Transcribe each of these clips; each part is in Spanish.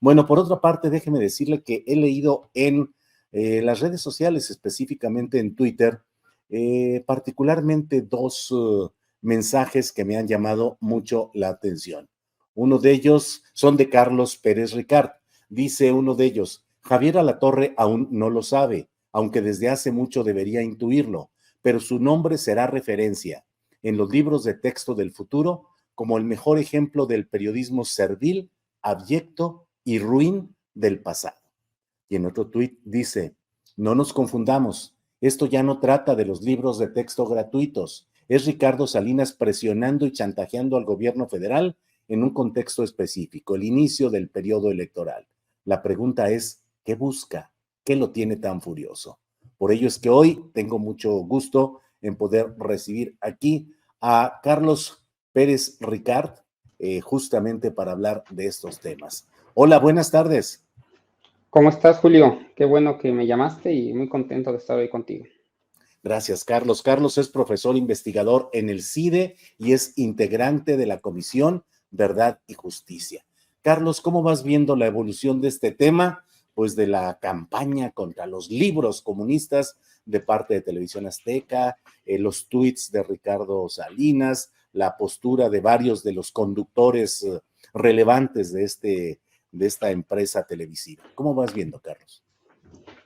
Bueno, por otra parte, déjeme decirle que he leído en las redes sociales, específicamente en Twitter, particularmente dos mensajes que me han llamado mucho la atención. Uno de ellos son de Carlos Pérez Ricard. Dice uno de ellos: Javier Alatorre aún no lo sabe, aunque desde hace mucho debería intuirlo, pero su nombre será referencia en los libros de texto del futuro como el mejor ejemplo del periodismo servil, abyecto y ruin del pasado. Y en otro tuit dice: no nos confundamos, esto ya no trata de los libros de texto gratuitos, es Ricardo Salinas presionando y chantajeando al gobierno federal en un contexto específico, el inicio del periodo electoral. La pregunta es, ¿qué busca? ¿Qué lo tiene tan furioso? Por ello es que hoy tengo mucho gusto en poder recibir aquí a Carlos Pérez Ricard, justamente para hablar de estos temas. Hola, buenas tardes. ¿Cómo estás, Julio? Qué bueno que me llamaste y muy contento de estar hoy contigo. Gracias, Carlos. Carlos es profesor investigador en el CIDE y es integrante de la Comisión Verdad y Justicia. Carlos, ¿cómo vas viendo la evolución de este tema? Pues de la campaña contra los libros comunistas de parte de Televisión Azteca, los tuits de Ricardo Salinas, la postura de varios de los conductores relevantes de esta empresa televisiva. ¿Cómo vas viendo, Carlos?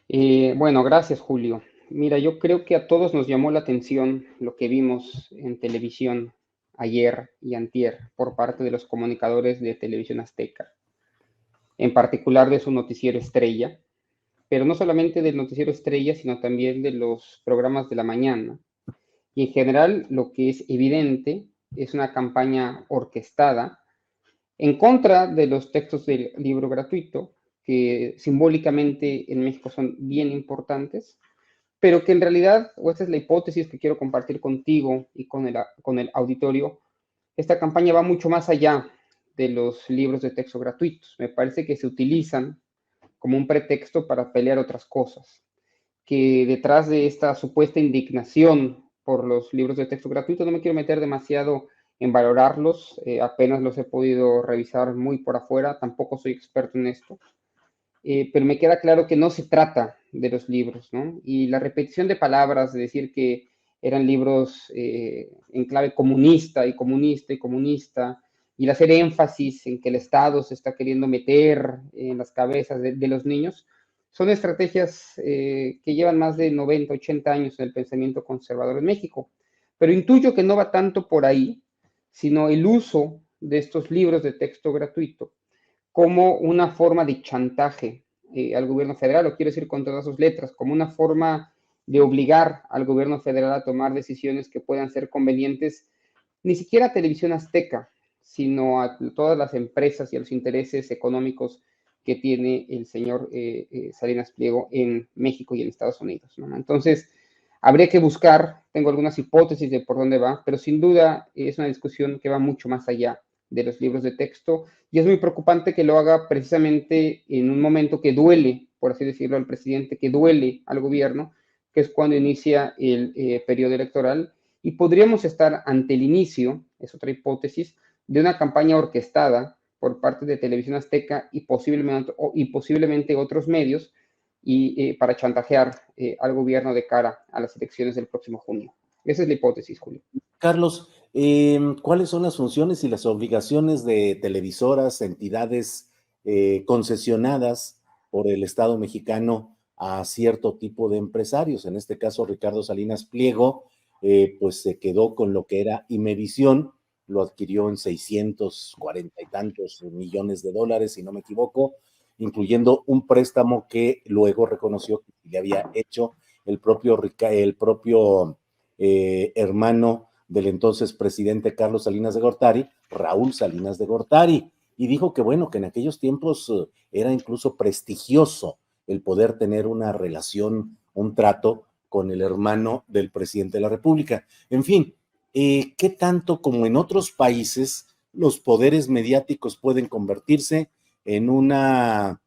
Bueno, gracias, Julio. Mira, yo creo que a todos nos llamó la atención lo que vimos en televisión ayer y antier por parte de los comunicadores de Televisión Azteca, en particular de su noticiero estrella, pero no solamente del noticiero estrella, sino también de los programas de la mañana. Y en general, lo que es evidente es una campaña orquestada en contra de los textos del libro gratuito, que simbólicamente en México son bien importantes, pero que en realidad, o esta es la hipótesis que quiero compartir contigo y con el auditorio, esta campaña va mucho más allá de los libros de texto gratuitos. Me parece que se utilizan como un pretexto para pelear otras cosas, que detrás de esta supuesta indignación por los libros de texto gratuito, no me quiero meter demasiado en valorarlos, apenas los he podido revisar muy por afuera, tampoco soy experto en esto, pero me queda claro que no se trata de los libros, ¿no? Y la repetición de palabras, de decir que eran libros en clave comunista y comunista y comunista, y el hacer énfasis en que el Estado se está queriendo meter en las cabezas de los niños, son estrategias que llevan más de 90, 80 años en el pensamiento conservador en México. Pero intuyo que no va tanto por ahí, sino el uso de estos libros de texto gratuito como una forma de chantaje al gobierno federal, o quiero decir con todas sus letras, como una forma de obligar al gobierno federal a tomar decisiones que puedan ser convenientes, ni siquiera a Televisión Azteca, sino a todas las empresas y a los intereses económicos que tiene el señor Salinas Pliego en México y en Estados Unidos, ¿no? Entonces, habría que buscar, tengo algunas hipótesis de por dónde va, pero sin duda es una discusión que va mucho más allá de los libros de texto, y es muy preocupante que lo haga precisamente en un momento que duele, por así decirlo, al presidente, que duele al gobierno, que es cuando inicia el periodo electoral, y podríamos estar ante el inicio, es otra hipótesis, de una campaña orquestada por parte de Televisión Azteca y posiblemente otros medios, y para chantajear al gobierno de cara a las elecciones del próximo junio. Esa es la hipótesis, Julio. Carlos, ¿cuáles son las funciones y las obligaciones de televisoras, entidades concesionadas por el Estado mexicano a cierto tipo de empresarios? En este caso, Ricardo Salinas Pliego, pues se quedó con lo que era Imevisión, lo adquirió en 640 y tantos millones de dólares, si no me equivoco, incluyendo un préstamo que luego reconoció que le había hecho el propio hermano del entonces presidente Carlos Salinas de Gortari, Raúl Salinas de Gortari, y dijo que bueno, que en aquellos tiempos era incluso prestigioso el poder tener una relación, un trato con el hermano del presidente de la República. En fin, ¿qué tanto como en otros países los poderes mediáticos pueden convertirse en una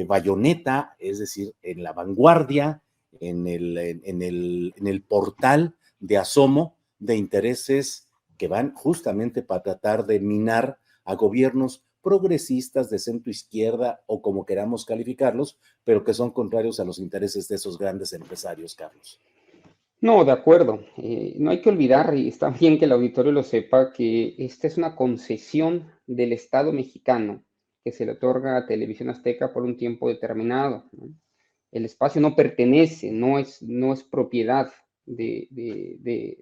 bayoneta, es decir, en la vanguardia, en el portal de asomo de intereses que van justamente para tratar de minar a gobiernos progresistas, de centro izquierda o como queramos calificarlos, pero que son contrarios a los intereses de esos grandes empresarios, Carlos. No, de acuerdo. No hay que olvidar, y está bien que el auditorio lo sepa, que esta es una concesión del Estado mexicano que se le otorga a Televisión Azteca por un tiempo determinado, ¿no? El espacio no pertenece, no es propiedad de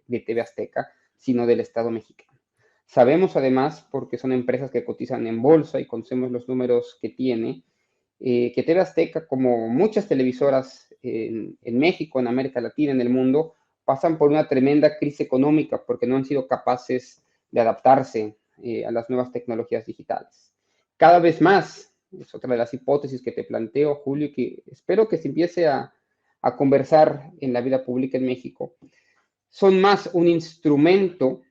TV Azteca, sino del Estado mexicano. Sabemos además, porque son empresas que cotizan en bolsa y conocemos los números que tiene, que TV Azteca, como muchas televisoras en México, en América Latina, en el mundo, pasan por una tremenda crisis económica porque no han sido capaces de adaptarse a las nuevas tecnologías digitales. Cada vez más, es otra de las hipótesis que te planteo, Julio, que espero que se empiece a conversar en la vida pública en México, son más un instrumento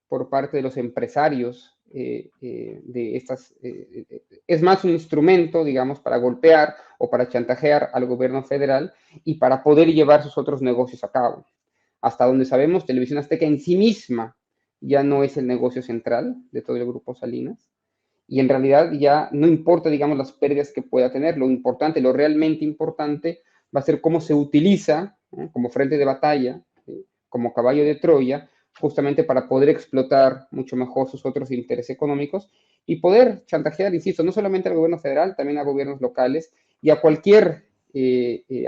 por parte de los empresarios es más un instrumento, digamos, para golpear o para chantajear al gobierno federal y para poder llevar sus otros negocios a cabo. Hasta donde sabemos, Televisión Azteca en sí misma ya no es el negocio central de todo el grupo Salinas, y en realidad ya no importa, digamos, las pérdidas que pueda tener, lo importante, lo realmente importante va a ser cómo se utiliza, ¿no?, como frente de batalla, ¿sí?, como caballo de Troya, justamente para poder explotar mucho mejor sus otros intereses económicos y poder chantajear, insisto, no solamente al gobierno federal, también a gobiernos locales y a cualquier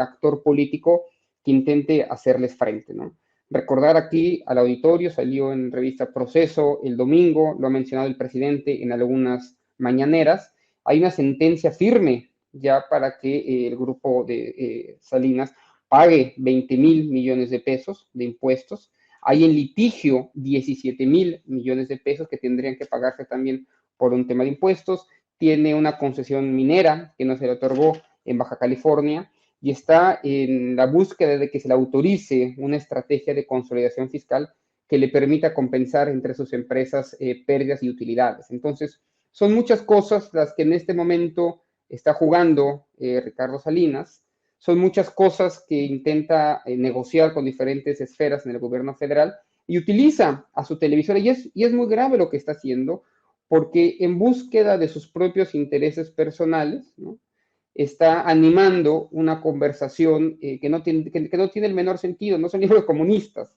actor político que intente hacerles frente, ¿no? Recordar aquí al auditorio, salió en revista Proceso el domingo, lo ha mencionado el presidente en algunas mañaneras, hay una sentencia firme ya para que el grupo de Salinas pague 20,000 millones de pesos de impuestos. Hay en litigio 17,000 millones de pesos que tendrían que pagarse también por un tema de impuestos. Tiene una concesión minera que no se le otorgó en Baja California y está en la búsqueda de que se le autorice una estrategia de consolidación fiscal que le permita compensar entre sus empresas pérdidas y utilidades. Entonces, son muchas cosas las que en este momento está jugando Ricardo Salinas, son muchas cosas que intenta negociar con diferentes esferas en el gobierno federal y utiliza a su televisora, y es muy grave lo que está haciendo, porque en búsqueda de sus propios intereses personales, ¿no?, está animando una conversación que no tiene el menor sentido, no son libros comunistas,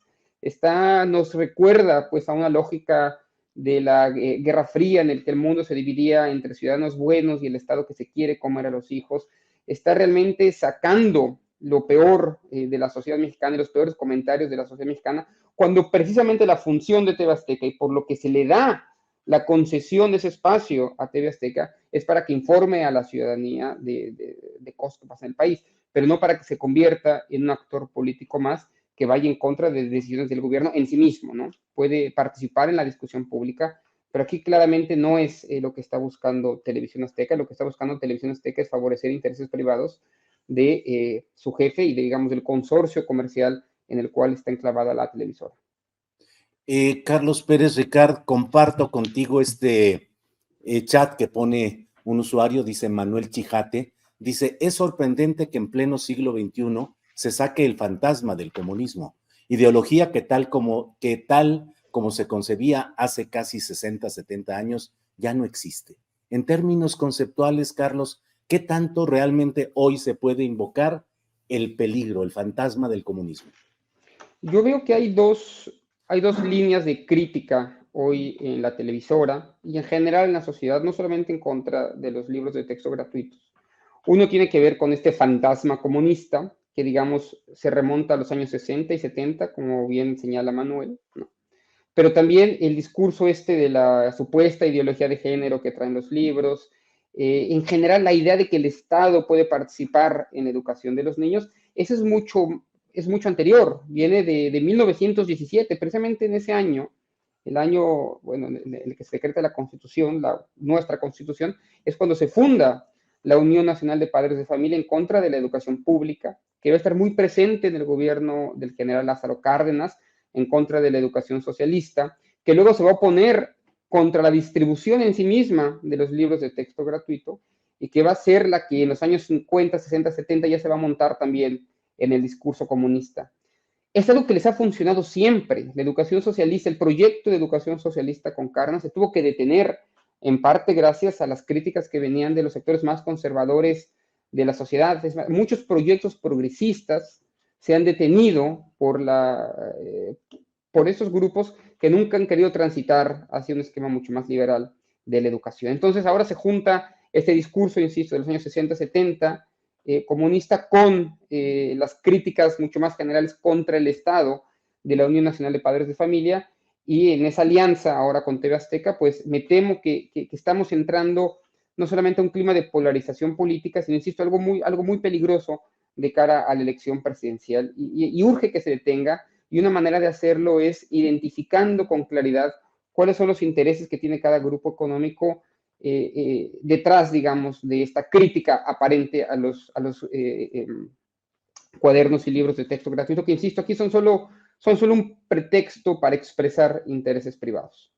nos recuerda pues a una lógica de la Guerra Fría en el que el mundo se dividía entre ciudadanos buenos y el Estado que se quiere comer a los hijos, está realmente sacando lo peor de la sociedad mexicana y los peores comentarios de la sociedad mexicana, cuando precisamente la función de TV Azteca y por lo que se le da la concesión de ese espacio a TV Azteca es para que informe a la ciudadanía de cosas que pasan en el país, pero no para que se convierta en un actor político más que vaya en contra de decisiones del gobierno en sí mismo, ¿no? Puede participar en la discusión pública, pero aquí claramente no es lo que está buscando Televisión Azteca. Lo que está buscando Televisión Azteca es favorecer intereses privados de su jefe y de, digamos, del consorcio comercial en el cual está enclavada la televisora. Carlos Pérez Ricard, comparto contigo este chat que pone un usuario, dice Manuel Chijate, dice, es sorprendente que en pleno siglo XXI se saque el fantasma del comunismo, ideología que tal como se concebía hace casi 60, 70 años, ya no existe. En términos conceptuales, Carlos, ¿qué tanto realmente hoy se puede invocar el peligro, el fantasma del comunismo? Yo veo que hay dos líneas de crítica hoy en la televisora y en general en la sociedad, no solamente en contra de los libros de texto gratuitos. Uno tiene que ver con este fantasma comunista, que digamos se remonta a los años 60 y 70, como bien señala Manuel, ¿no? Pero también el discurso de la supuesta ideología de género que traen los libros, en general la idea de que el Estado puede participar en la educación de los niños, eso es mucho anterior, viene de 1917, precisamente en ese año, el año, bueno, en el que se decreta la Constitución, nuestra Constitución, es cuando se funda la Unión Nacional de Padres de Familia en contra de la educación pública, que va a estar muy presente en el gobierno del general Lázaro Cárdenas, en contra de la educación socialista, que luego se va a oponer contra la distribución en sí misma de los libros de texto gratuito, y que va a ser la que en los años 50, 60, 70 ya se va a montar también en el discurso comunista. Es algo que les ha funcionado siempre. La educación socialista, el proyecto de educación socialista con Cárdenas se tuvo que detener en parte gracias a las críticas que venían de los sectores más conservadores de la sociedad. Muchos proyectos progresistas se han detenido por estos grupos que nunca han querido transitar hacia un esquema mucho más liberal de la educación. Entonces ahora se junta este discurso, insisto, de los años 60, 70, comunista con las críticas mucho más generales contra el Estado de la Unión Nacional de Padres de Familia, y en esa alianza ahora con TV Azteca, pues me temo que estamos entrando no solamente a un clima de polarización política, sino, insisto, algo muy peligroso de cara a la elección presidencial, y urge que se detenga, y una manera de hacerlo es identificando con claridad cuáles son los intereses que tiene cada grupo económico detrás, digamos, de esta crítica aparente a los cuadernos y libros de texto gratuito, que, insisto, aquí son solo un pretexto para expresar intereses privados.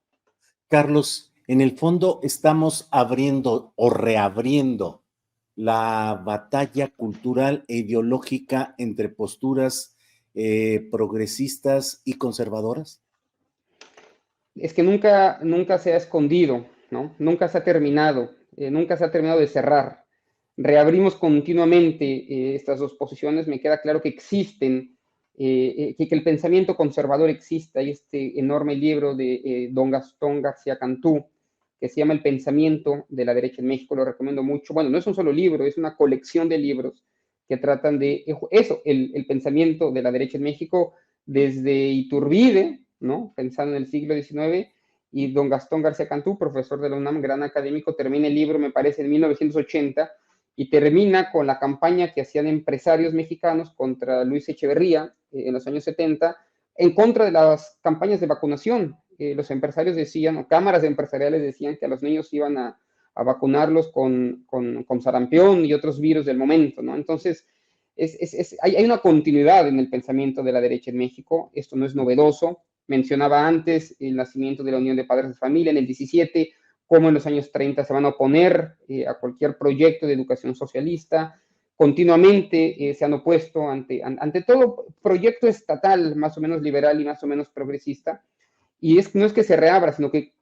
Carlos, en el fondo estamos abriendo o reabriendo la batalla cultural e ideológica entre posturas progresistas y conservadoras. Es que nunca se ha escondido, ¿no? Nunca se ha terminado, nunca se ha terminado de cerrar. Reabrimos continuamente estas dos posiciones. Me queda claro que existen, que el pensamiento conservador existe. Hay este enorme libro de don Gastón García Cantú, que se llama El pensamiento de la derecha en México, lo recomiendo mucho. Bueno, no es un solo libro, es una colección de libros que tratan de eso, el pensamiento de la derecha en México, desde Iturbide, ¿no? Pensando en el siglo XIX, y don Gastón García Cantú, profesor de la UNAM, gran académico, termina el libro, me parece, en 1980, y termina con la campaña que hacían empresarios mexicanos contra Luis Echeverría en los años 70, en contra de las campañas de vacunación. Los empresarios decían, o cámaras empresariales decían, que a los niños iban a vacunarlos con sarampión y otros virus del momento, ¿no? Entonces, hay una continuidad en el pensamiento de la derecha en México. Esto no es novedoso. Mencionaba antes el nacimiento de la Unión de Padres de Familia en el 17, cómo en los años 30 se van a oponer a cualquier proyecto de educación socialista. Continuamente se han opuesto ante todo proyecto estatal más o menos liberal y más o menos progresista. Y no es que se reabra, sino que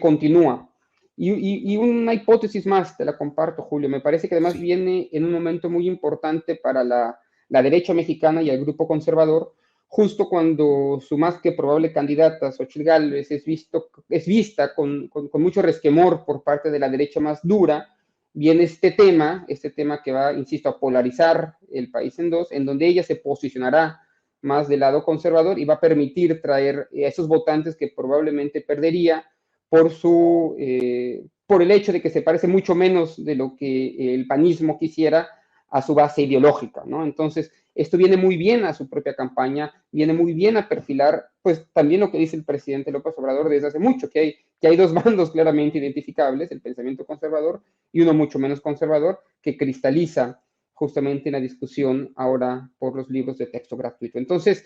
continúa. Y una hipótesis más, te la comparto, Julio. Me parece que además viene en un momento muy importante para la derecha mexicana y el grupo conservador, justo cuando su más que probable candidata, Xochitl Gálvez, es vista con mucho resquemor por parte de la derecha más dura. Viene este tema que va, insisto, a polarizar el país en dos, en donde ella se posicionará más del lado conservador y va a permitir traer a esos votantes que probablemente perdería por el hecho de que se parece mucho menos de lo que el panismo quisiera a su base ideológica, ¿no? Entonces, esto viene muy bien a su propia campaña, viene muy bien a perfilar, pues, también lo que dice el presidente López Obrador desde hace mucho, que hay dos bandos claramente identificables, el pensamiento conservador y uno mucho menos conservador, que cristaliza justamente en la discusión ahora por los libros de texto gratuito. Entonces,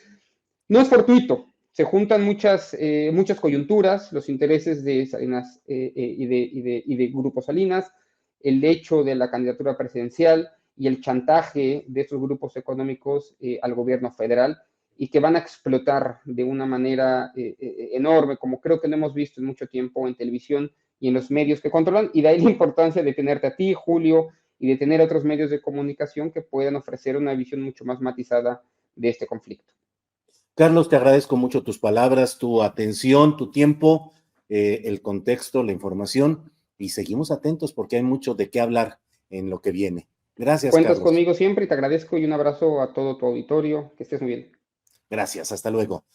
no es fortuito, se juntan muchas coyunturas, los intereses de Salinas y de Grupo Salinas, el hecho de la candidatura presidencial y el chantaje de estos grupos económicos al gobierno federal, y que van a explotar de una manera enorme, como creo que no hemos visto en mucho tiempo en televisión y en los medios que controlan, y de ahí la importancia de tenerte a ti, Julio, y de tener otros medios de comunicación que puedan ofrecer una visión mucho más matizada de este conflicto. Carlos, te agradezco mucho tus palabras, tu atención, tu tiempo, el contexto, la información, y seguimos atentos porque hay mucho de qué hablar en lo que viene. Gracias, Cuentas Carlos. conmigo siempre y te agradezco, y un abrazo a todo tu auditorio. Que estés muy bien. Gracias, hasta luego.